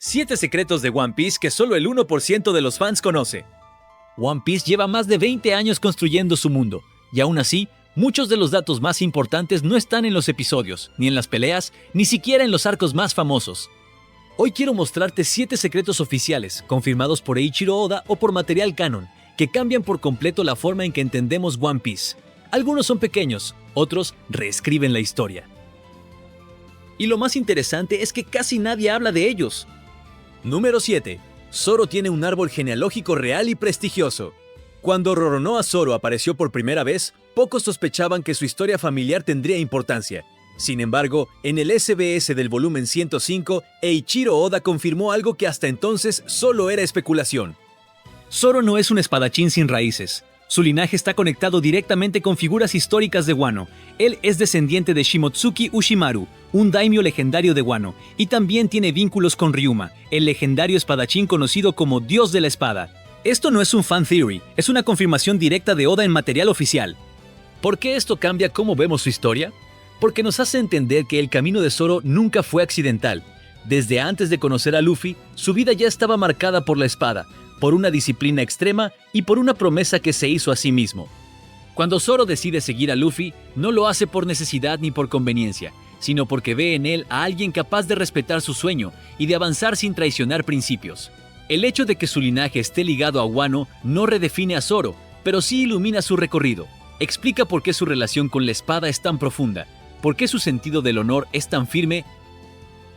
7 secretos de One Piece que solo el 1% de los fans conoce. One Piece lleva más de 20 años construyendo su mundo, y aún así, muchos de los datos más importantes no están en los episodios, ni en las peleas, ni siquiera en los arcos más famosos. Hoy quiero mostrarte 7 secretos oficiales, confirmados por Eiichiro Oda o por material canon, que cambian por completo la forma en que entendemos One Piece. Algunos son pequeños, otros reescriben la historia. Y lo más interesante es que casi nadie habla de ellos. Número 7. Zoro tiene un árbol genealógico real y prestigioso. Cuando Roronoa Zoro apareció por primera vez, pocos sospechaban que su historia familiar tendría importancia. Sin embargo, en el SBS del volumen 105, Eiichiro Oda confirmó algo que hasta entonces solo era especulación. Zoro no es un espadachín sin raíces. Su linaje está conectado directamente con figuras históricas de Wano. Él es descendiente de Shimotsuki Ushimaru, un daimyo legendario de Wano, y también tiene vínculos con Ryuma, el legendario espadachín conocido como Dios de la Espada. Esto no es un fan theory, es una confirmación directa de Oda en material oficial. ¿Por qué esto cambia cómo vemos su historia? Porque nos hace entender que el camino de Zoro nunca fue accidental. Desde antes de conocer a Luffy, su vida ya estaba marcada por la espada, por una disciplina extrema y por una promesa que se hizo a sí mismo. Cuando Zoro decide seguir a Luffy, no lo hace por necesidad ni por conveniencia, sino porque ve en él a alguien capaz de respetar su sueño y de avanzar sin traicionar principios. El hecho de que su linaje esté ligado a Wano no redefine a Zoro, pero sí ilumina su recorrido. Explica por qué su relación con la espada es tan profunda, por qué su sentido del honor es tan firme,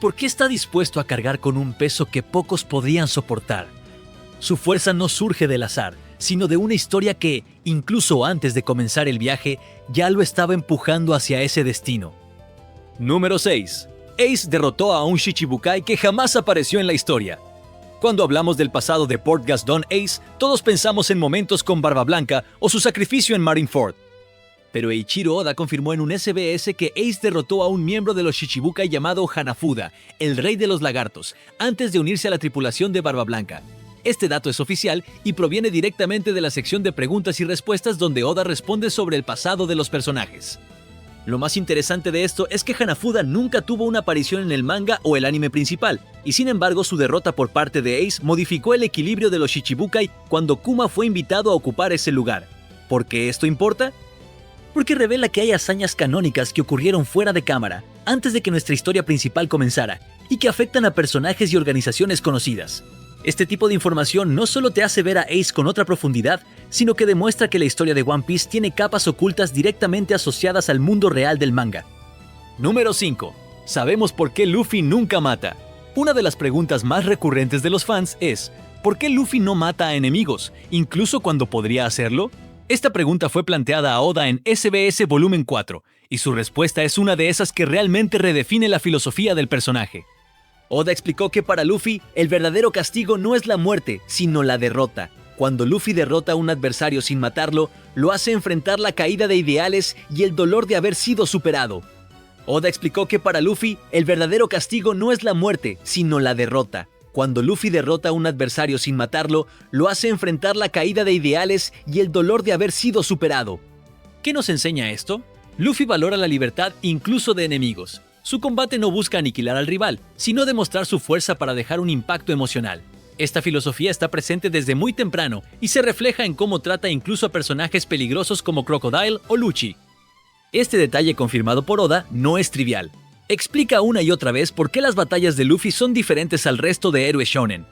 por qué está dispuesto a cargar con un peso que pocos podrían soportar. Su fuerza no surge del azar, sino de una historia que, incluso antes de comenzar el viaje, ya lo estaba empujando hacia ese destino. Número 6. Ace derrotó a un Shichibukai que jamás apareció en la historia. Cuando hablamos del pasado de Port Gaston Ace, todos pensamos en momentos con Barba Blanca o su sacrificio en Marineford. Pero Eiichiro Oda confirmó en un SBS que Ace derrotó a un miembro de los Shichibukai llamado Hanafuda, el rey de los lagartos, antes de unirse a la tripulación de Barba Blanca. Este dato es oficial y proviene directamente de la sección de preguntas y respuestas donde Oda responde sobre el pasado de los personajes. Lo más interesante de esto es que Hanafuda nunca tuvo una aparición en el manga o el anime principal, y sin embargo su derrota por parte de Ace modificó el equilibrio de los Shichibukai cuando Kuma fue invitado a ocupar ese lugar. ¿Por qué esto importa? Porque revela que hay hazañas canónicas que ocurrieron fuera de cámara, antes de que nuestra historia principal comenzara, y que afectan a personajes y organizaciones conocidas. Este tipo de información no solo te hace ver a Ace con otra profundidad, sino que demuestra que la historia de One Piece tiene capas ocultas directamente asociadas al mundo real del manga. Número 5. Sabemos por qué Luffy nunca mata. Una de las preguntas más recurrentes de los fans es, ¿por qué Luffy no mata a enemigos, incluso cuando podría hacerlo? Esta pregunta fue planteada a Oda en SBS Volumen 4, y su respuesta es una de esas que realmente redefine la filosofía del personaje. Oda explicó que para Luffy, el verdadero castigo no es la muerte, sino la derrota. Cuando Luffy derrota a un adversario sin matarlo, lo hace enfrentar la caída de ideales y el dolor de haber sido superado. Oda explicó que para Luffy, el verdadero castigo no es la muerte, sino la derrota. Cuando Luffy derrota a un adversario sin matarlo, lo hace enfrentar la caída de ideales y el dolor de haber sido superado. ¿Qué nos enseña esto? Luffy valora la libertad incluso de enemigos. Su combate no busca aniquilar al rival, sino demostrar su fuerza para dejar un impacto emocional. Esta filosofía está presente desde muy temprano y se refleja en cómo trata incluso a personajes peligrosos como Crocodile o Lucci. Este detalle confirmado por Oda no es trivial. Explica una y otra vez por qué las batallas de Luffy son diferentes al resto de héroes shonen.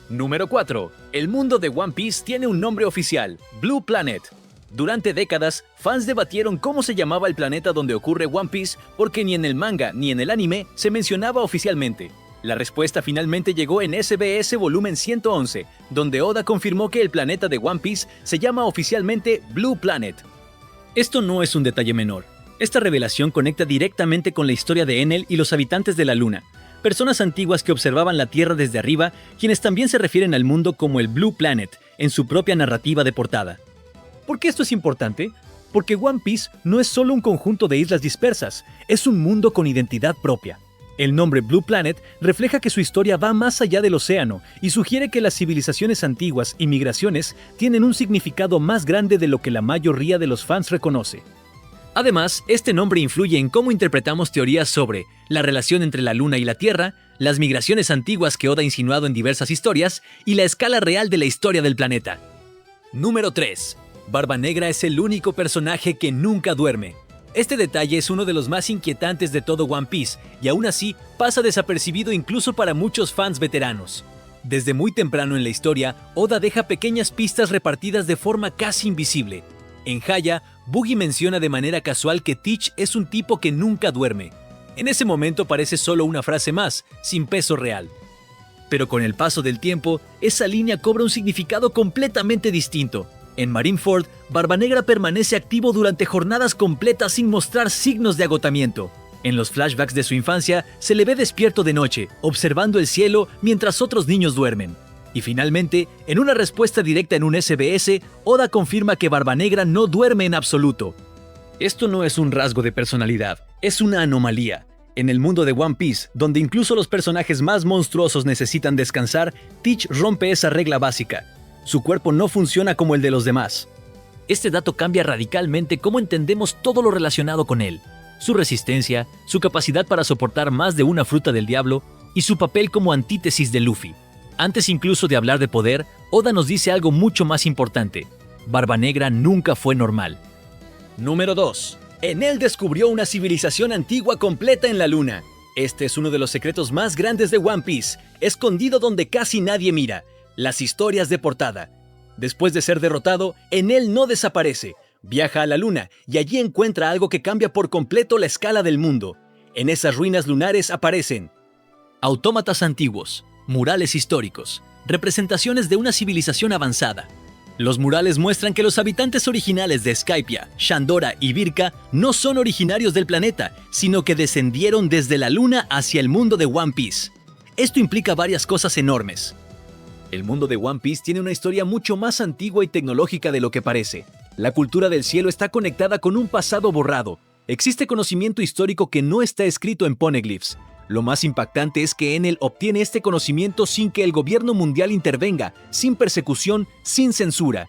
Número 4. El mundo de One Piece tiene un nombre oficial, Blue Planet. Durante décadas, fans debatieron cómo se llamaba el planeta donde ocurre One Piece porque ni en el manga ni en el anime se mencionaba oficialmente. La respuesta finalmente llegó en SBS Volumen 111, donde Oda confirmó que el planeta de One Piece se llama oficialmente Blue Planet. Esto no es un detalle menor. Esta revelación conecta directamente con la historia de Enel y los habitantes de la Luna, personas antiguas que observaban la Tierra desde arriba, quienes también se refieren al mundo como el Blue Planet en su propia narrativa de portada. ¿Por qué esto es importante? Porque One Piece no es solo un conjunto de islas dispersas, es un mundo con identidad propia. El nombre Blue Planet refleja que su historia va más allá del océano y sugiere que las civilizaciones antiguas y migraciones tienen un significado más grande de lo que la mayoría de los fans reconoce. Además, este nombre influye en cómo interpretamos teorías sobre la relación entre la Luna y la Tierra, las migraciones antiguas que Oda ha insinuado en diversas historias y la escala real de la historia del planeta. Número 3. Barba Negra es el único personaje que nunca duerme. Este detalle es uno de los más inquietantes de todo One Piece y aún así pasa desapercibido incluso para muchos fans veteranos. Desde muy temprano en la historia, Oda deja pequeñas pistas repartidas de forma casi invisible. En Haya, Buggy menciona de manera casual que Teach es un tipo que nunca duerme. En ese momento parece solo una frase más, sin peso real. Pero con el paso del tiempo, esa línea cobra un significado completamente distinto. En Marineford, Barba Negra permanece activo durante jornadas completas sin mostrar signos de agotamiento. En los flashbacks de su infancia, se le ve despierto de noche, observando el cielo mientras otros niños duermen. Y finalmente, en una respuesta directa en un SBS, Oda confirma que Barba Negra no duerme en absoluto. Esto no es un rasgo de personalidad, es una anomalía. En el mundo de One Piece, donde incluso los personajes más monstruosos necesitan descansar, Teach rompe esa regla básica. Su cuerpo no funciona como el de los demás. Este dato cambia radicalmente cómo entendemos todo lo relacionado con él. Su resistencia, su capacidad para soportar más de una fruta del diablo y su papel como antítesis de Luffy. Antes incluso de hablar de poder, Oda nos dice algo mucho más importante. Barba Negra nunca fue normal. Número 2. Enel descubrió una civilización antigua completa en la luna. Este es uno de los secretos más grandes de One Piece, escondido donde casi nadie mira. Las historias de portada. Después de ser derrotado, Enel no desaparece. Viaja a la luna y allí encuentra algo que cambia por completo la escala del mundo. En esas ruinas lunares aparecen autómatas antiguos, murales históricos, representaciones de una civilización avanzada. Los murales muestran que los habitantes originales de Skypiea, Shandora y Birka no son originarios del planeta, sino que descendieron desde la luna hacia el mundo de One Piece. Esto implica varias cosas enormes. El mundo de One Piece tiene una historia mucho más antigua y tecnológica de lo que parece. La cultura del cielo está conectada con un pasado borrado. Existe conocimiento histórico que no está escrito en poneglyphs. Lo más impactante es que Enel obtiene este conocimiento sin que el gobierno mundial intervenga, sin persecución, sin censura.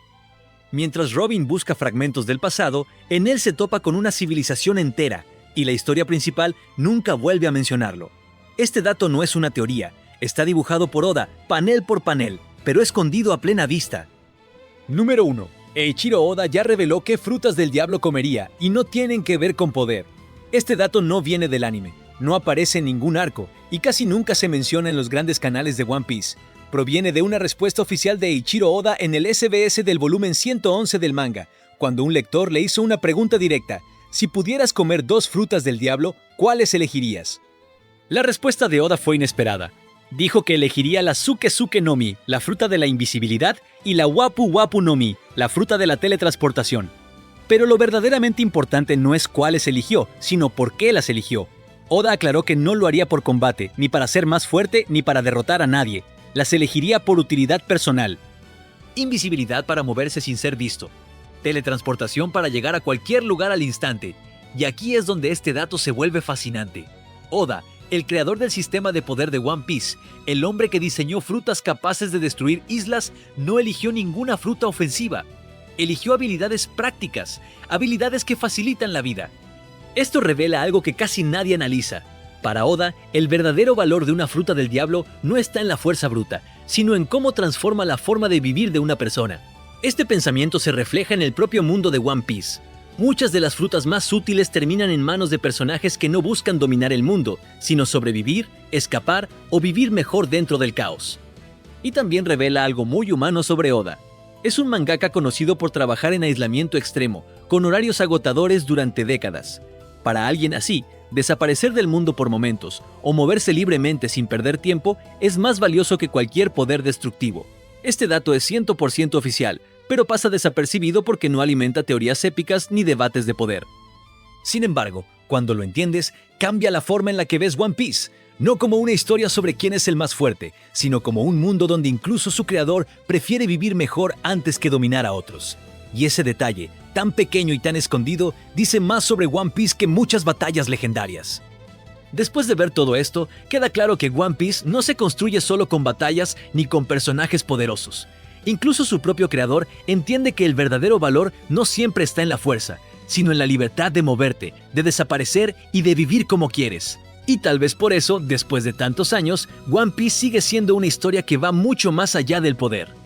Mientras Robin busca fragmentos del pasado, Enel se topa con una civilización entera, y la historia principal nunca vuelve a mencionarlo. Este dato no es una teoría, está dibujado por Oda, panel por panel, pero escondido a plena vista. Número 1. Eiichiro Oda ya reveló qué frutas del diablo comería, y no tienen que ver con poder. Este dato no viene del anime. No aparece en ningún arco, y casi nunca se menciona en los grandes canales de One Piece. Proviene de una respuesta oficial de Eiichiro Oda en el SBS del volumen 111 del manga, cuando un lector le hizo una pregunta directa: si pudieras comer 2 frutas del diablo, ¿cuáles elegirías? La respuesta de Oda fue inesperada. Dijo que elegiría la Suke Suke no Mi, la fruta de la invisibilidad, y la Wapu Wapu no Mi, la fruta de la teletransportación. Pero lo verdaderamente importante no es cuáles eligió, sino por qué las eligió. Oda aclaró que no lo haría por combate, ni para ser más fuerte, ni para derrotar a nadie. Las elegiría por utilidad personal. Invisibilidad para moverse sin ser visto. Teletransportación para llegar a cualquier lugar al instante. Y aquí es donde este dato se vuelve fascinante. Oda, el creador del sistema de poder de One Piece, el hombre que diseñó frutas capaces de destruir islas, no eligió ninguna fruta ofensiva. Eligió habilidades prácticas, habilidades que facilitan la vida. Esto revela algo que casi nadie analiza. Para Oda, el verdadero valor de una fruta del diablo no está en la fuerza bruta, sino en cómo transforma la forma de vivir de una persona. Este pensamiento se refleja en el propio mundo de One Piece. Muchas de las frutas más útiles terminan en manos de personajes que no buscan dominar el mundo, sino sobrevivir, escapar o vivir mejor dentro del caos. Y también revela algo muy humano sobre Oda. Es un mangaka conocido por trabajar en aislamiento extremo, con horarios agotadores durante décadas. Para alguien así, desaparecer del mundo por momentos o moverse libremente sin perder tiempo es más valioso que cualquier poder destructivo. Este dato es 100% oficial, pero pasa desapercibido porque no alimenta teorías épicas ni debates de poder. Sin embargo, cuando lo entiendes, cambia la forma en la que ves One Piece, no como una historia sobre quién es el más fuerte, sino como un mundo donde incluso su creador prefiere vivir mejor antes que dominar a otros. Y ese detalle, tan pequeño y tan escondido, dice más sobre One Piece que muchas batallas legendarias. Después de ver todo esto, queda claro que One Piece no se construye solo con batallas ni con personajes poderosos. Incluso su propio creador entiende que el verdadero valor no siempre está en la fuerza, sino en la libertad de moverte, de desaparecer y de vivir como quieres. Y tal vez por eso, después de tantos años, One Piece sigue siendo una historia que va mucho más allá del poder.